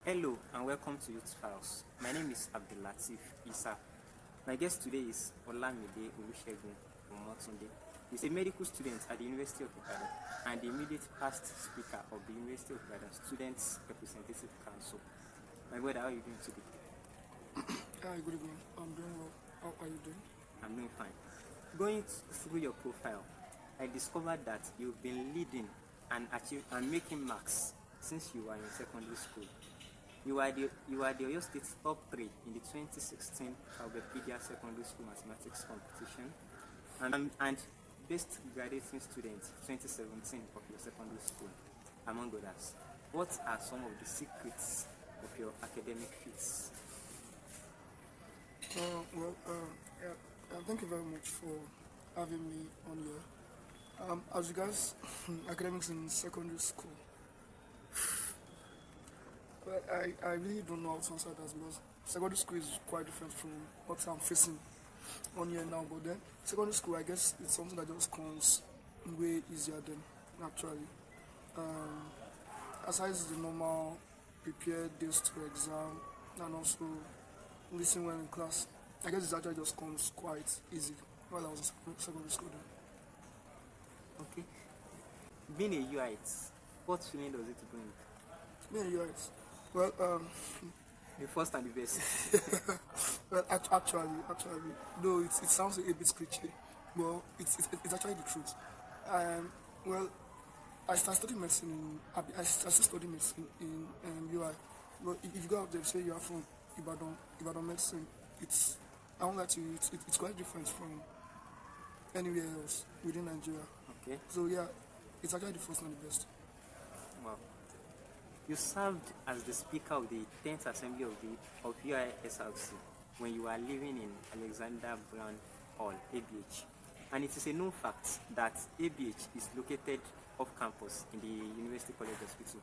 Hello and welcome to Youth Files. My name is Abdullateef Isa. My guest today is Olamide Omotunde. He's a medical student at the University of Ibadan and the immediate past speaker of the University of Ibadan Students Representative Council. My brother, how are you doing today? Hi, good evening. I'm doing well. How are you doing? I'm doing fine. Going through your profile, I discovered that you've been leading and making marks since you were in secondary school. You are the Oyo State top 3 in the 2016 Calbepedia Secondary School Mathematics Competition and Best Graduating Student 2017 of your secondary school, among others. What are some of the secrets of your academic feats? Thank you very much for having me on here. As regards academics in secondary school, well, I really don't know how to answer that because secondary school is quite different from what I'm facing on here now. But then secondary school, I guess it's something that just comes way easier than actually. Aside the normal prepare days to exam and also listen well in class, I guess it actually just comes quite easy while I was in secondary school then. Okay. Being a UIT, what feeling does it bring? Being a UIT, well, The first and the best. well, actually, though it sounds a bit cliche, but it's actually the truth. Well, I started studying medicine. I started studying medicine in UI. But if you go out there, say you are from Ibadan medicine, I won't lie to you, it's quite different from anywhere else within Nigeria. Okay. So yeah, it's actually the first and the best. Wow. You served as the speaker of the 10th Assembly of UISRC when you were living in Alexander Brown Hall, ABH. And it is a known fact that ABH is located off campus in the University College Hospital.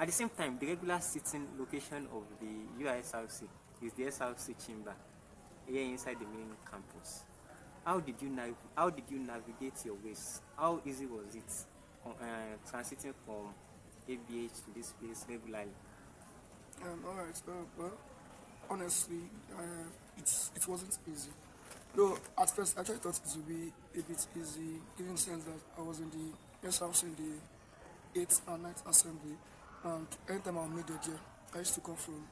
At the same time, the regular sitting location of the UISRC is the SRC chamber here inside the main campus. How did you navigate your ways? How easy was it transiting from ABH to this place regularly? Alright, well, honestly, it wasn't easy. Though at first I actually thought it would be a bit easy, given the sense that I was in the SRC in the 8th and 9th assembly, and anytime I'm needed here, I used to come from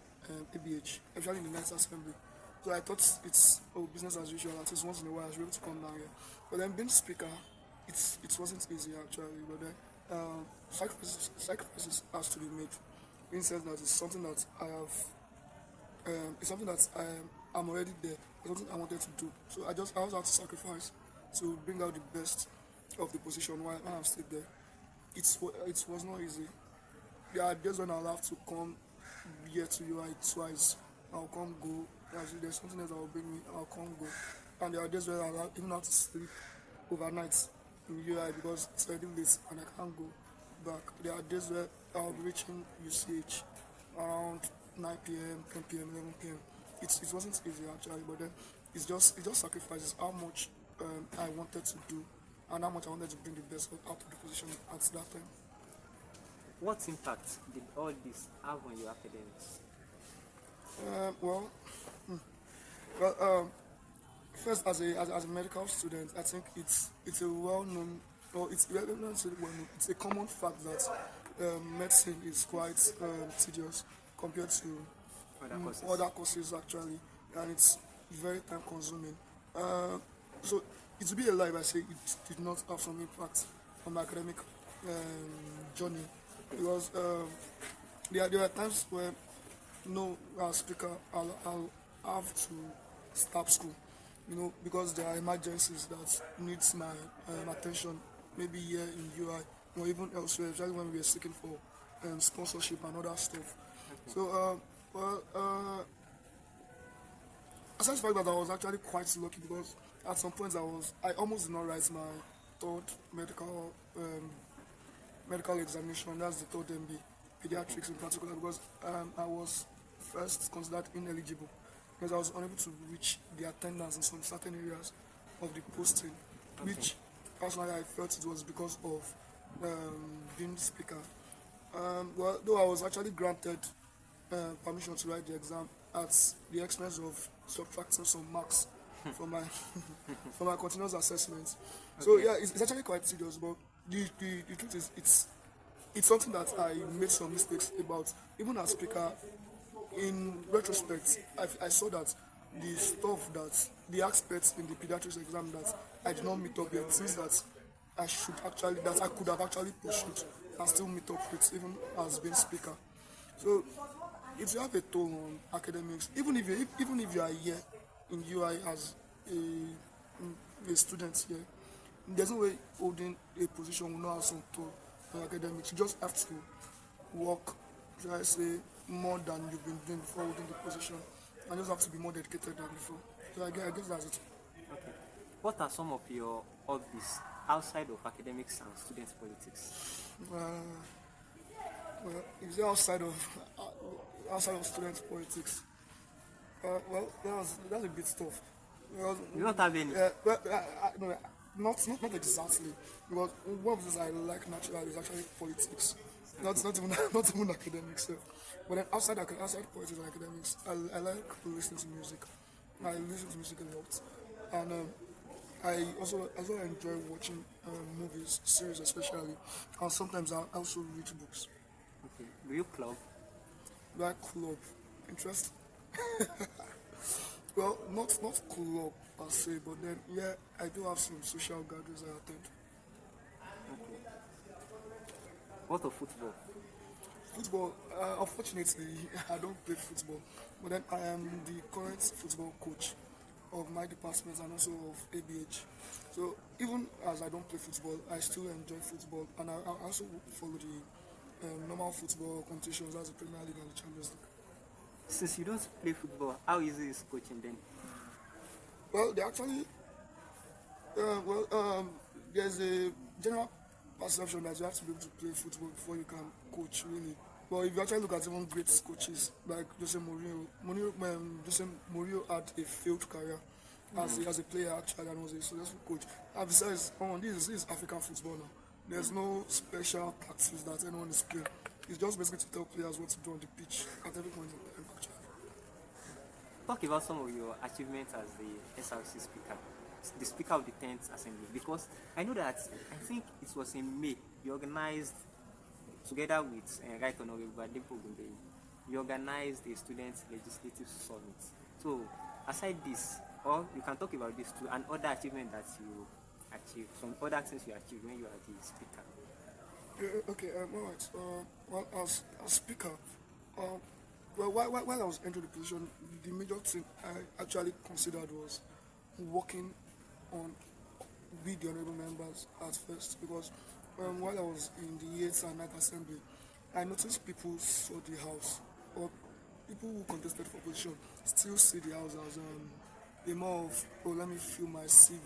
ABH, especially in the 9th assembly. So I thought it's business as usual, at least once in a while I was able to come down here. But then being speaker, it wasn't easy actually, but then sacrifices has to be made. In the sense that it's something that I'm already there. It's something I wanted to do. So I also had to sacrifice to bring out the best of the position while I'm still there. It was not easy. There are days when I'll have to come here to UI twice. I'll come go. There's something else that will bring me. I'll come go. And there are days where I'll even have to sleep overnight in UI because it's already late and I can't go back. There are days where I'll be reaching UCH around 9 p.m., 10 p.m., 11 p.m. It wasn't easy actually, but then it just sacrifices how much I wanted to do and how much I wanted to bring the best out of the position at that time. What impact did all this have on your academics? First as a medical student, I think it's a well-known, or it's a common fact that medicine is quite tedious compared to other courses actually, and it's very time consuming. So it would be a lie if I say it did not have some impact on my academic journey, because there are times where as speaker I'll have to stop school, because there are emergencies that needs my attention, maybe here in UI or even elsewhere, especially when we are seeking for sponsorship and other stuff. Okay. So aside the fact that I was actually quite lucky, because at some points I almost did not write my third medical examination. That's the third MB, pediatrics in particular, because I was first considered ineligible because I was unable to reach the attendance in some certain areas of the posting, okay, which personally I felt it was because of being speaker. Well, though I was actually granted permission to write the exam at the expense of subtracting some marks from my from my continuous assessment. So Okay. yeah, it's actually quite serious. But the truth is, it's something that I made some mistakes about. Even as speaker, in retrospect, I saw that the stuff that the aspects in the pediatrics exam that I did not meet up with, things that I could have actually pursued and still meet up with, even as being speaker. So it will have a toll on academics, even if you are here in UI as a student here. There's no way holding a position will not have some toll on academics. You just have to work, should I say, more than you've been doing before holding the position, and just have to be more dedicated than before. So I guess that's it. Okay. What are some of your hobbies outside of academics and student politics? Uh, well, if you're outside of student politics, well, that's a bit tough. Because, You don't have any. no, not exactly. Because one of the things I like naturally is actually politics. Not even not even academics. So. But then outside politics and academics, I like listening to music. I listen to music a lot, and I also enjoy watching movies, series especially, and sometimes I also read books. Okay. Do you club? Like club, interest. Well, not club per se, but then yeah, I do have some social gatherings I attend. What of football? Football, unfortunately, I don't play football, but then I am the current football coach of my department and also of ABH. So even as I don't play football, I still enjoy football, and I also follow the normal football competitions as the Premier League and the Champions League. Since you don't play football, how easy is coaching then? Well, they actually, there's a general perception that you have to be able to play football before you can coach, really. But if you actually look at even great coaches like Jose Mourinho had a failed career as a player actually and was a successful coach. And besides, this is African football now. There's no special tactics that anyone is playing. It's just basically to tell players what to do on the pitch at every point in time. Actually. Talk about some of your achievements as the SRC speaker, the speaker of the 10th Assembly, because I know that I think it was in May you organized, together with Right Honorable Abdullateef, you organized a student legislative summit. So, aside this, or you can talk about this too, and other achievement that you achieved, some other things you achieved when you are the speaker. Okay, all right. Well, as speaker, while I was entering the position, the major thing I actually considered was working on with the honorable members at first, because while I was in the 8th and 9th assembly, I noticed people saw the house, or people who contested for position still see the house as a more of, oh, let me fill my CV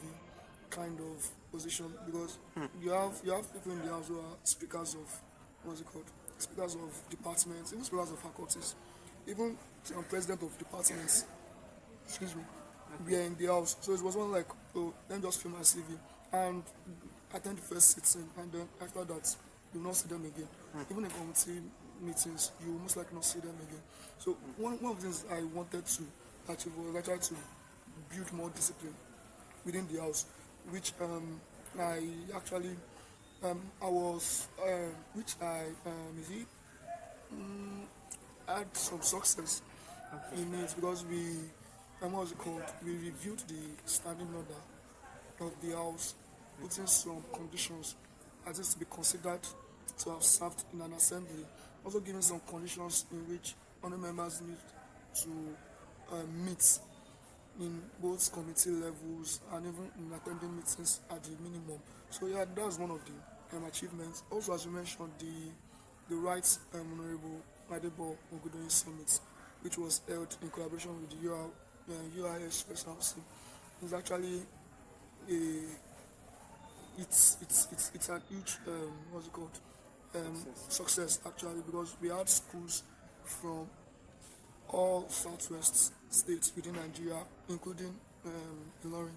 kind of position, because you have people in the house who are speakers of, what's it called, speakers of departments, even speakers of faculties, even president of departments, excuse me, we are in the house. So it was one like, oh, let me just fill my CV and attend the first sitting, and then after that, you will not see them again. Even in committee meetings, you will most likely not see them again. So one of the things I wanted to achieve was actually to build more discipline within the house, which I actually I was which I is it had some success in it, because we what was it called? We reviewed the standing order of the house, putting some conditions as is to be considered to have served in an assembly, also giving some conditions in which other members need to meet in both committee levels and even in attending meetings at the minimum. So yeah, that's one of the achievements. Also, as you mentioned, the Rights Honorable Adebo Ogudoyin Summit, which was held in collaboration with the UIS Special Housing, is actually a it's an huge what's it called success actually, because we had schools from all southwest states within Nigeria, including Ilorin,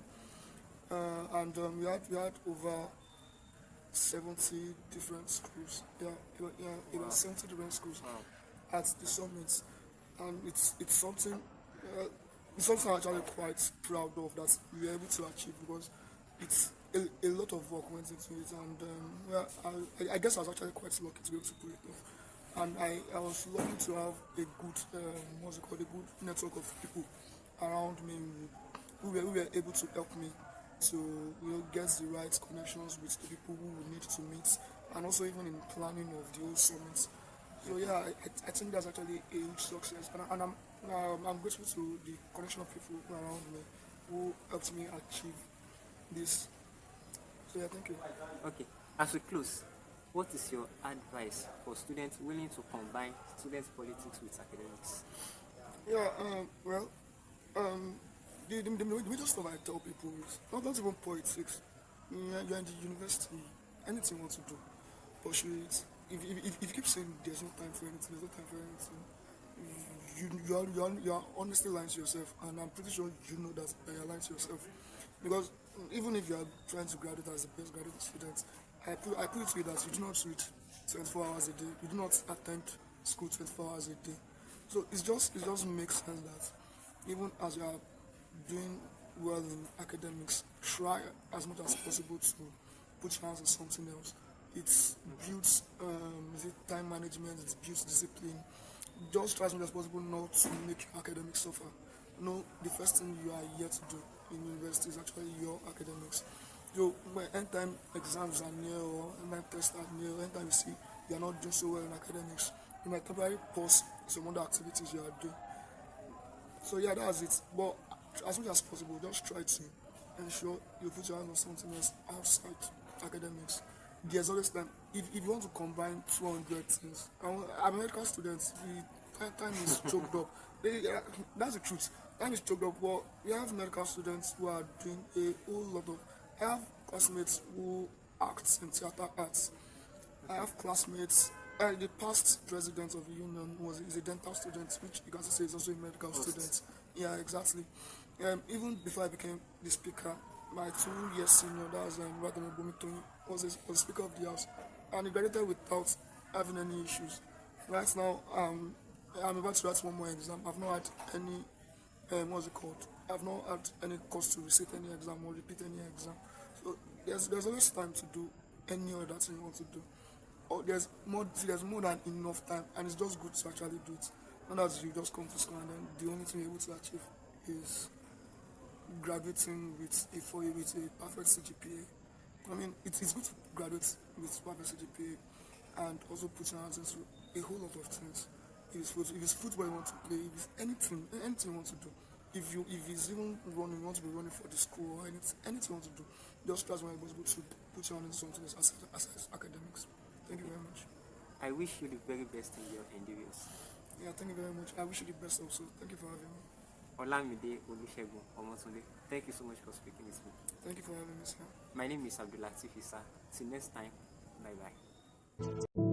and we had over 70 different schools. Yeah, Wow. 70 different schools, Wow. at the summit, and it's something. It's something I'm actually quite proud of that we were able to achieve because it's a lot of work went into it, and well, I guess I was actually quite lucky to be able to pull it off, and I was lucky to have a good what's it called, a good network of people around me who were able to help me to get the right connections with the people who we need to meet, and also even in planning of the whole summit. So yeah, I think that's actually a huge success, and I'm grateful to the connection of people around me who helped me achieve this. So yeah, thank you. Okay, as we close, what is your advice for students willing to combine student politics with academics? Yeah, well, um, the major stuff I tell people is not even politics. You're in the university, anything you want to do, pursue it. If you keep saying there's no time for anything, there's no time for anything, you are honestly lying to yourself, and I'm pretty sure you know that you're lying to yourself. Because even if you are trying to graduate as the best graduate student, I put it to you that you do not read 24 hours a day, you do not attend school 24 hours a day. So it just makes sense that even as you are doing well in academics, try as much as possible to put your hands on something else. It builds time management, it builds discipline. Just try as much as possible not to make your academics suffer. No, the first thing you are here to do in university is actually your academics. So when end time exams are near or end time tests are near, end time you see you are not doing so well in academics, you might temporarily pause some other activities you are doing. So yeah, that's it. But as much as possible, just try to ensure you put your hands on something else outside academics. There's always time. If you want to combine 200 things, American students, the time is choked up. That's the truth. Time is choked up. But we have medical students who are doing a whole lot of. I have classmates who act in theater arts. I have classmates. The past president of the union is a dental student, which you can say is also a medical student. Yeah, exactly. Even before I became the speaker, my 2 year senior, that was Abdullateef was speaker of the house, and he graduated without having any issues. Right now, I'm about to write one more exam. I've not had any what's it called? I've not had any cause to resit any exam or repeat any exam. So there's always time to do any other thing you want to do. Or there's more than enough time, and it's just good to actually do it. Not that you just come to school and then the only thing you're able to achieve is graduating with a perfect CGPA. I mean, it's good to graduate with perfect CGPA and also put your hands into a whole lot of things. If it's football you want to play, if it's anything you want to do, if it's even running, you want to be running for the school or anything you want to do, just try as much as possible to put your hands into something as academics. Thank you very much. I wish you the very best in your endeavors. Yeah, thank you very much. I wish you the best also. Thank you for having me. Olamide Omotunde, thank you so much for speaking with me. Thank you for having me, sir. My name is Abdullateef. Till next time, bye bye.